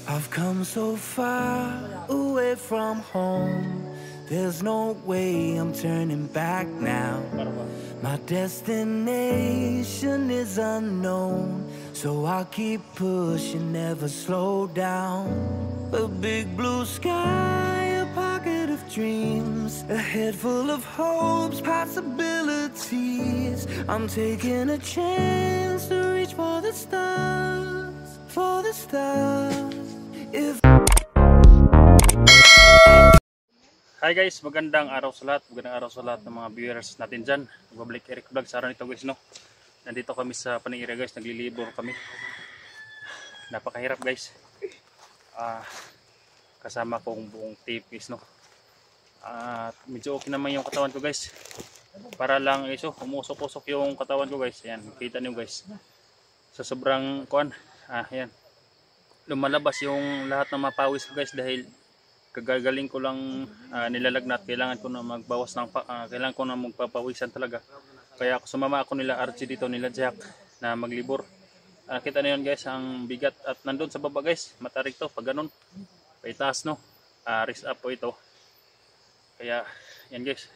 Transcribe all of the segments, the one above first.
I've come so far away from home. There's no way I'm turning back now. My destination is unknown, so I'll keep pushing, never slow down. A big blue sky, a pocket of dreams, a head full of hopes, possibilities. I'm taking a chance to reach for the stars, for the stars. If Hi guys, magandang araw sa lahat. Magandang araw sa lahat ng mga viewers natin dyan. Magbabalik Eric Vlog sa araw nito guys, no? Nandito kami sa Panira guys, naglilibor kami. Napakahirap guys. Kasama kong buong tipis, no? Medyo okay naman yung katawan ko guys. Para lang iso, umusok-usok yung katawan ko guys. Ayan, kita niyo guys. Sa sobrang kuan, ayan. Lumalabas yung lahat ng mapawis ko guys dahil kagagaling ko lang nilalagnat. Kailangan ko na magbawas ng kailangan ko na magpapawisan talaga. Kaya sumama ako nila Archie dito, nila Jack na maglibor. Kita na yun guys, ang bigat at nandun sa baba guys, matarik to pag ganun. Paitaas no, raise up po ito. Kaya yan guys,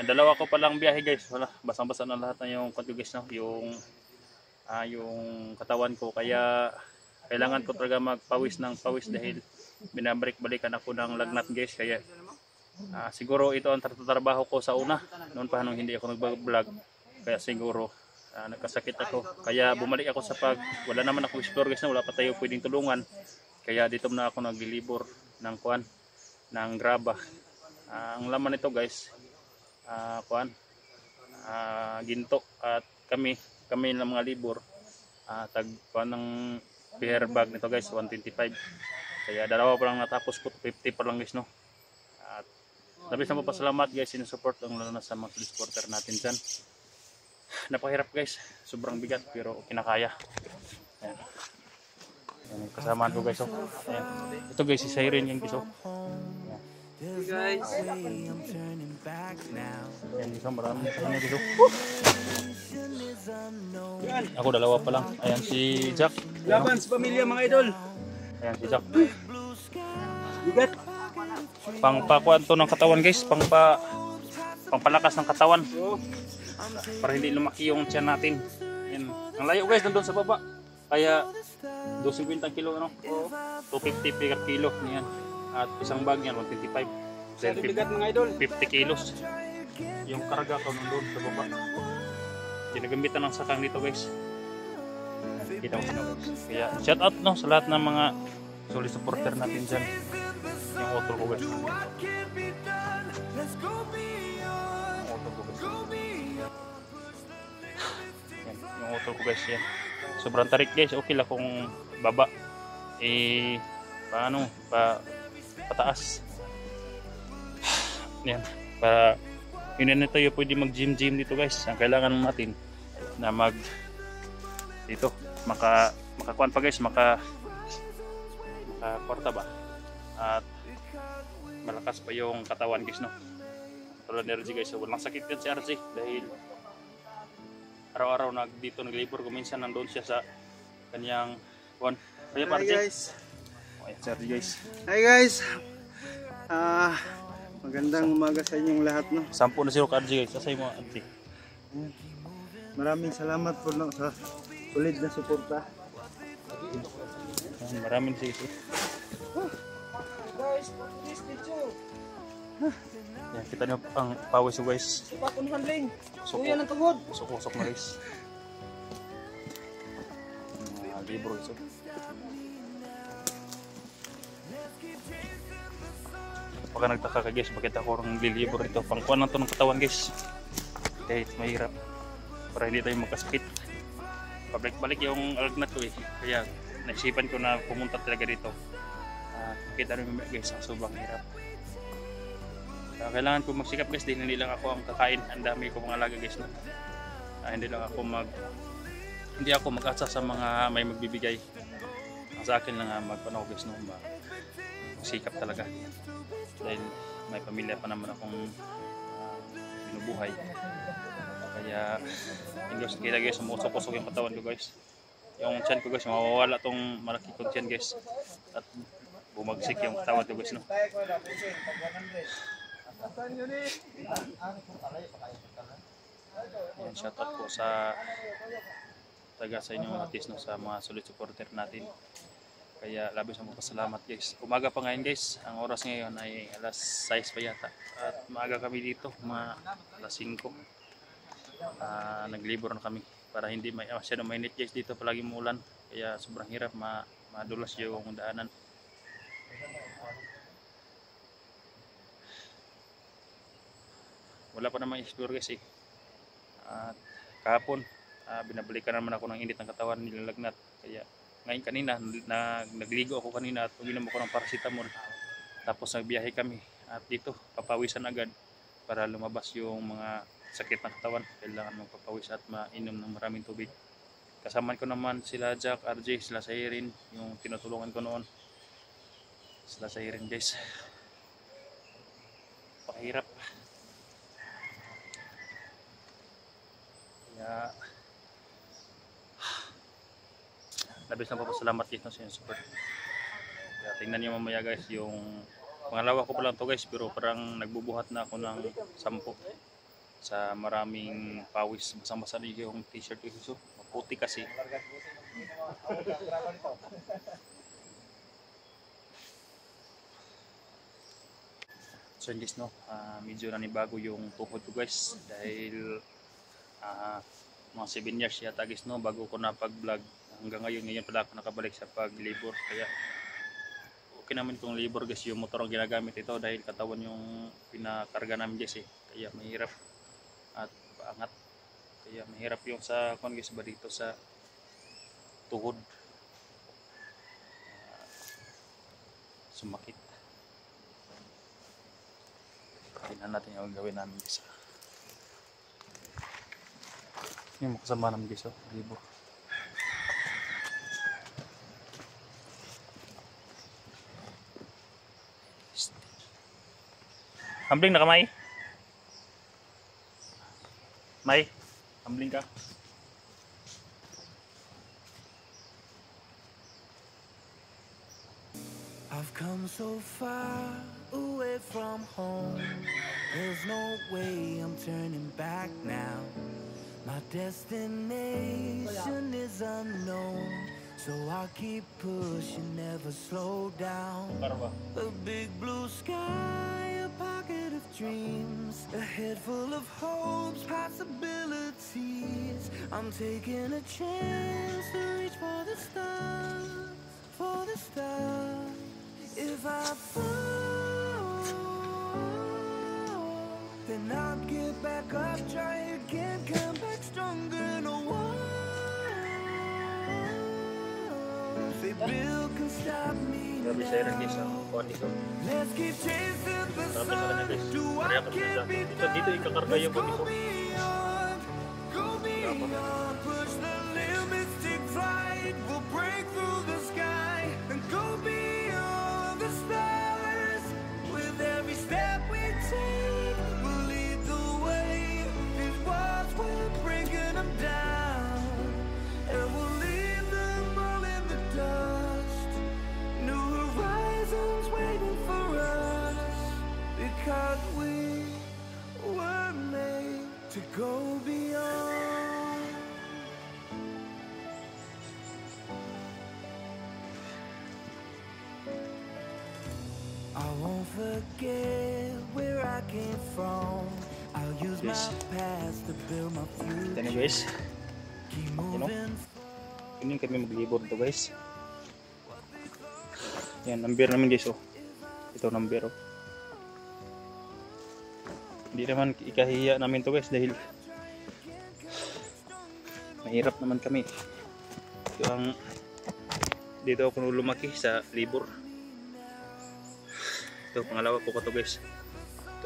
dalawa ko palang biyahe guys. Wala, basang-basa na lahat na yung kwanto guys, no? Yung katawan ko. Kaya kailangan ko talaga magpawis ng pawis dahil binabalik-balikan ako ng lagnat guys. Kaya siguro ito ang trabaho ko sa una noon pa nung hindi ako nag-vlog. Kaya siguro nagkasakit ako. Kaya bumalik ako sa wala naman ako explore guys, na wala pa tayo pwedeng tulungan. Kaya dito na ako naglilibor ng kuan, ng graba. Ang laman nito guys, kuan, ginto at kami ng mga libor, tag kuan ng beer bag nito guys, 125. Kaya dalawa pa lang natapos ko, 50 pa lang guys, no? At labis na papasalamat guys, sinusupport ang lalo na sa mga supporter natin dyan. Napakahirap guys, sobrang bigat pero kinakaya. Ayan. Ayan, kasamaan ko guys, oh. Ayan. Ito guys, si Siren yung guys, oh. Ayan. Hey guys, Ayan, guys, maraming kasama guys, oh. Ako dalawa pa lang. Ayan si Jack. laban sa pamilya mga idol. Ayan si Jack. Bigat. Pangpakuan to ng katawan guys, pangpalakas ng katawan. Para hindi lumaki yung tiyan natin. Ayan. Ang layo guys, nandun sa baba. Kaya 250 kilo, ano? 250 per kilo. Ayan. At isang bag yan, 125. Sa bigat mga idol. 50 kilos. Yung karga ko nandun sa baba. Ginagamitan ng sakang dito guys. Kita mo guys. Kaya shout out no sa lahat ng mga solid supporter natin dyan. Yung otol ko guys. Yung otol ko guys. Yan, yung otol ko guys yan. Sobrang tarik guys. Okay lang kung baba. Pataas. Yan. Yun na tayo pwede mag gym dito guys. Ang kailangan natin na dito makakuan pa guys, makakorta ba at malakas pa yung katawan guys, no? Tulad ni RG guys, so walang sakit yan si RG dahil araw-araw dito naglibor. Kuminsan nandun siya sa kanyang kuan. Kaya pa RG guys. Ayan si RG guys. Hi guys. Magandang umaga sa inyong lahat, no. 10 na si RG guys. Asay mo RG. Maraming salamat po no, sa ulit na suporta. Maraming sige. Guys, please video. Yan, kita nyo ang pawis ko guys. Pakon handling. Kuya ng tugod. Usok-usok na guys. Libro guys. Baka nagtaka ka guys, bakit ako ng lilibro ito? Pangkuhan lang ito ng katawan guys. Kahit mahirap. Para hindi tayo magkasakit. Pabalik-balik yung alagnat ko eh. Kaya naisipan ko na pumunta talaga dito. Kita rin guys, ang sobrang hirap. Kailangan ko magsikap guys, dahil hindi lang ako ang kakain. Ang dami ko mga alaga guys, no? Hindi ako mag-asa sa mga may magbibigay. Ang sa akin lang magpano guys, no? Magsikap talaga. Dahil may pamilya pa naman akong binubuhay. Kaya hindi ko kita guys, umusok-usok yung katawan ko guys. Yung tiyan ko guys, mawawala tong malaki kong tiyan guys. at bumagsik yung katawan ko guys, no. Ayan, shoutout po sa taga sa inyong artist, no, sa mga solid supporter natin. Kaya labis ang pasalamat guys. Umaga pa ngayon guys, ang oras ngayon ay alas 6 pa yata. At maaga kami dito, alas 5. Naglibor na kami para hindi masyadong mainit guys, dito palagi muulan. Kaya sobrang hirap madulas yung daanan. Wala pa namang explore guys eh. At kahapon, binabalikan naman ako ng init ng katawan, nilalagnat. Kaya ngayon kanina, nagligo ako kanina at uminom ako ng paracetamol. Tapos nagbiyahe kami at dito papawisan agad para lumabas yung mga sakit ng katawan. Kailangan magpapawis at mainom ng maraming tubig. Kasama ko naman sila Jack, RJ, sila Sairin, yung tinutulungan ko noon. Sila Sairin guys. Pakahirap. Kaya labis na papasalamat guys, no, sa inyong support. Kaya tingnan nyo mamaya guys, yung pangalawa ko pa lang to guys, pero parang nagbubuhat na ako ng 10 sa maraming pawis. Basang-basa na yung t-shirt ko, so maputi kasi. So guys, no, medyo nanibago yung tuhod ko guys, dahil mga 7 years yata guys, no, bago ko napag-vlog. Hanggang ngayon pala ako nakabalik sa pag-labor. Kaya okay naman kung labor guys, yung motor ang ginagamit ito dahil katawan yung pinakarga namin guys eh. Kaya mahirap at paangat. Kaya mahirap yung sa kung guys ba dito sa tuhod. Sumakit. Tingnan natin yung gawin namin guys. Yung makasama namin guys, labor. Hambling na ka, May? May, hambling ka? I've come so far away from home. There's no way I'm turning back now. My destination is unknown, so I'll keep pushing, never slow down. A big blue sky, a pocket of dreams, a head full of hopes, possibilities. I'm taking a chance to reach for the stars, for the stars. If I fall, then I'll get back up, try again, come back stronger. No one, they build can stop me now. Let's keep chasing the sun. Do I can't be done? Dito ikakarga yung Go pag-iso. beyond, go beyond. Push the limits, take flight. We'll break through the sky and go beyond the stars. With every step we take, we'll lead the way. These walls, we're breaking them down, and we'll leave them all in the dust. New horizons waiting for us, because we were made to go beyond. I won't forget where I came from. I'll use my past to build my Ito na future. guys. Keep Ano? moving Ganyan kami mag-labor to guys. Yan, number namin guys, oh. Ito number, oh. Hindi naman ikahiya namin to guys dahil mahirap naman kami. Ito ang dito ako lumaki sa labor. Ito pangalawa ko to guys.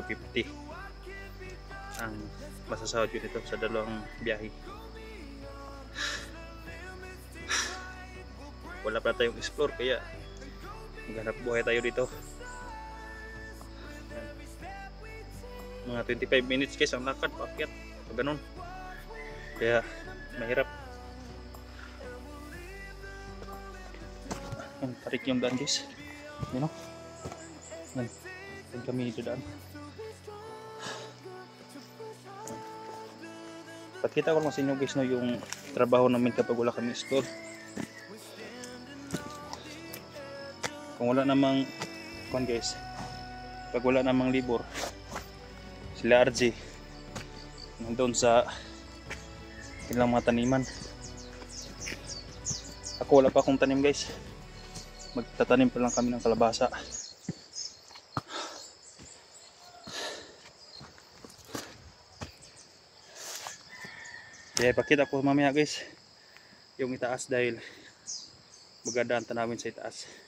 250 ang masasahod ko dito sa dalawang biyahe. Wala pa tayong explore kaya maghanap buhay tayo dito. Mga 25 minutes guys ang lakad paakyat o ganun, kaya mahirap. Yan, tarik yung daan guys. You know? Yan. Yan kami dito daan. Pakita ko lang sa inyo guys no, yung trabaho namin kapag wala kami school. Kung wala namang guys, pag wala namang libur, sila RJ nandun sa ilang mga taniman. Ako wala pa akong tanim guys, magtatanim pa lang kami ng kalabasa. Kaya pakita ko mamaya guys yung itaas dahil maganda ang tanawin sa itaas.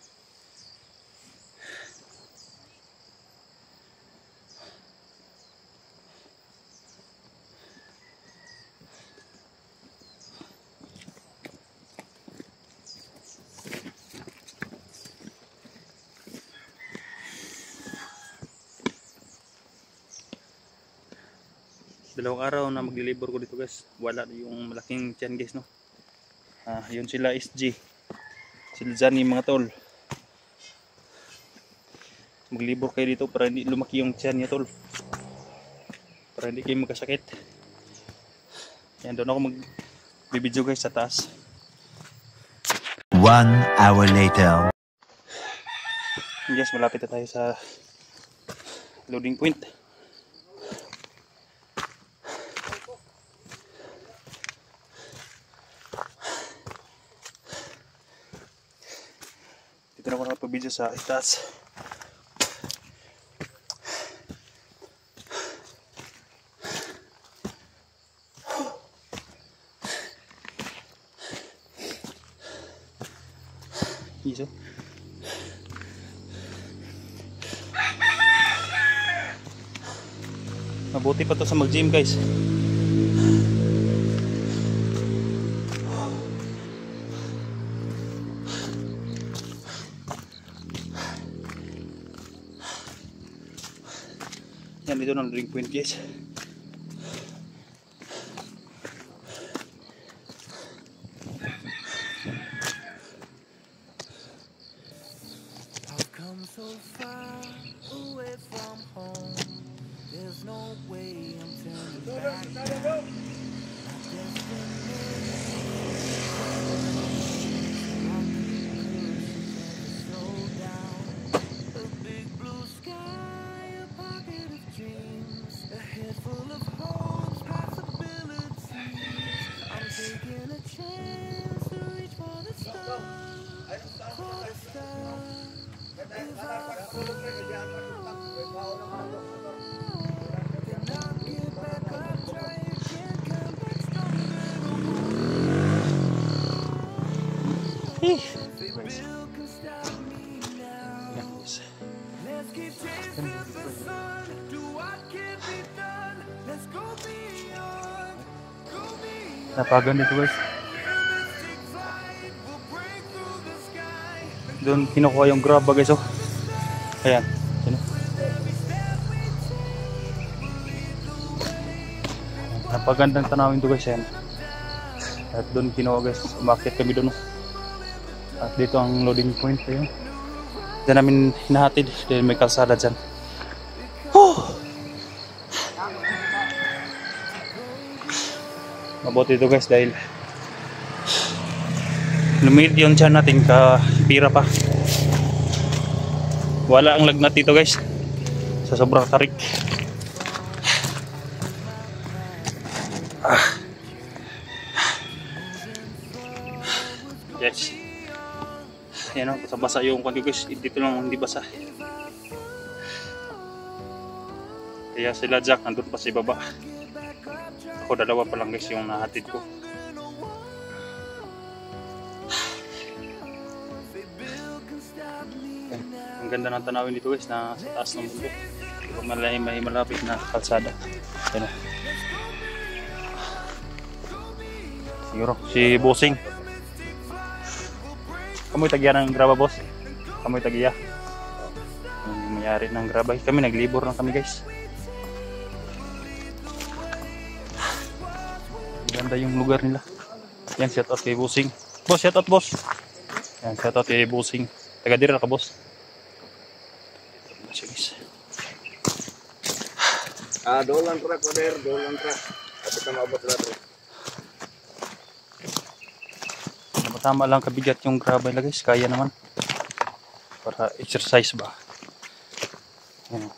Dalawang araw na maglilibor ko dito guys, wala yung malaking tiyan guys no. Yun sila SG, sila Johnny mga tol, maglibor kayo dito para hindi lumaki yung tiyan niya tol, para hindi kayo magkasakit. Yan, doon ako magbibideo guys sa taas. 1 hour later. Yes, malapit na tayo sa loading point. Dito na ako nakapag-video sa itaas. Iso. Mabuti pa to sa mag-gym guys. Yan, dito ng drink point guys. I've come so far away from home. There's no way I'm turning back now. My destination. I'll keep pushing, never slow down. A big blue sky, a pocket of dreams, a head full of hopes, possibilities. I'm taking a chance to reach for the stars, for the stars. If I fall, then I'll get back up, try again, come back stronger. If Bill can stop me now, Yan guys. let's keep chasing the sun. Do what can be done. Let's go beyond, go beyond. Napagan dito guys. Mystic flight will break through the sky. Doon kinukuha yung grab guys oh. Ayan. Sino? Napagandang tanawin to guys yan. At doon kinuha guys. Umakyat kami doon oh. At dito ang loading point ayun. Diyan namin hinahatid dahil may kalsada dyan. Mabuti ito guys dahil lumit yung tiyan natin kapira pa. Wala ang lagnat dito guys sa sobrang tarik. Yes. Yan o, basa-basa yung kwan guys. Dito lang hindi basa. Kaya sila Jack nandun pa sa ibaba. Ako dalawa pa lang guys yung nahatid ko. Ang ganda ng tanawin dito guys na sa taas ng bundok. May malapit na kalsada. Yan o. Siguro si Bossing. Kamoy tagya ng graba boss. Kamoy tagya. Ang mayari ng graba. Kami naglibor lang kami guys. Ganda yung lugar nila. Yan, shout out kay Bossing. Boss, shout out boss. Yan, shoutout kay Busing. Taga dira ka, boss. Siya, guys. Dolan truck, order, dolan truck. Kapit na maabot na truck. Tama lang kabigat yung gravel na guys, kaya naman. Para exercise ba. Yan.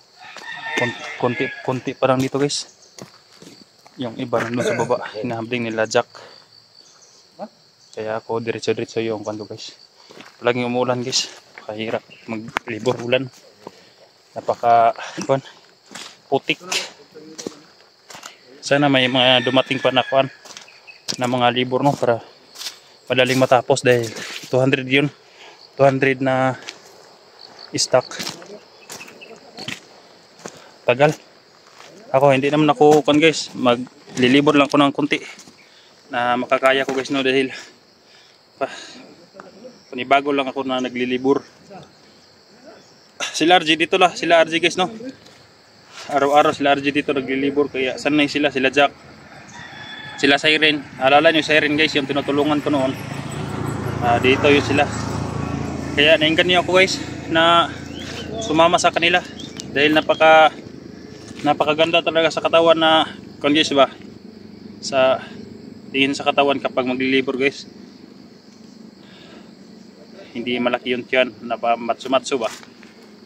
Konti pa lang dito guys. Yung iba nandun sa baba, hinahabling nila Jack. Kaya ako diretso-diretso yung kanto guys. Palaging umulan guys, kahirap maglibor ulan. Napaka putik. Sana may mga dumating pa na kuan na mga libor no para madaling matapos dahil 200 yun. 200 na stock. Tagal. Ako hindi naman ako kuan guys, maglilibor lang ko ng konti na makakaya ko guys no dahil panibago lang ako na naglilibor. Sila RG dito lah, sila RG guys no. Araw-araw sila RG dito naglilibor kaya sanay sila Jack. Sila Siren, alala nyo Siren guys, yung tinutulungan ko noon. Dito yun sila. Kaya nainggan niyo ako guys na sumama sa kanila dahil napakaganda talaga sa katawan na guys ba? Sa tingin sa katawan kapag maglilibor guys. Hindi malaki yung tiyan, napamatsu-matsu ba?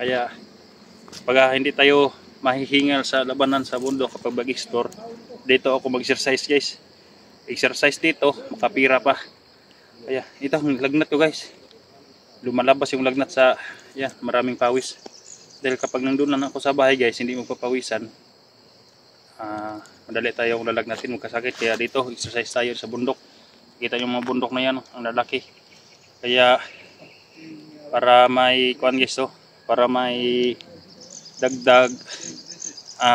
Kaya pag hindi tayo mahihingal sa labanan sa bundok kapag mag-explore, dito ako mag-exercise guys. Exercise dito, makapira pa. Kaya ito ang lagnat ko guys. Lumalabas yung lagnat sa yan, maraming pawis. Dahil kapag nandun lang ako sa bahay guys, hindi mo papawisan. Madali tayong lalagnatin, magkasakit. Kaya dito, exercise tayo sa bundok. Kita yung mga bundok na yan, ang lalaki. Kaya para may kuan guys to, para may dagdag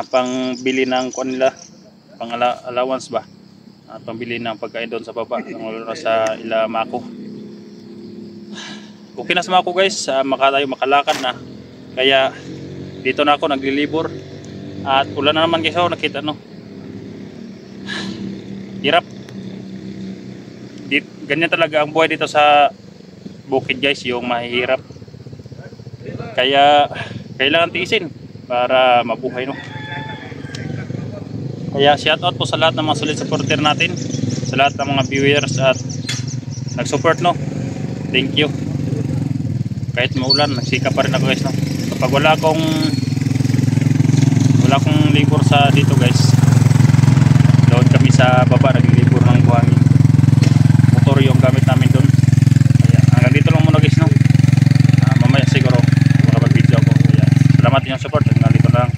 pangbili ng kuan nila, pang allowance ba, pambili ng pagkain doon sa baba, lalo na sa ila Mako. Okay na sa Mako guys, tayo makalakad na, kaya dito na ako naglilibor at ulan na naman guys. Nakita no, hirap. Ganyan talaga ang buhay dito sa bukid guys, yung mahihirap, kaya kailangan tiisin para mabuhay no. Kaya shoutout po sa lahat ng mga solid supporter natin, sa lahat ng mga viewers at nag-support no. Thank you. Kahit maulan, nagsikap pa rin ako guys no. Kapag wala akong libur sa dito guys, doon kami sa baba naglilibor ng buhangin. Motor yung gamit namin doon. Kaya hanggang dito lang muna guys no. Mamaya siguro makapag-video ako. Kaya salamat yung support, hanggang dito lang.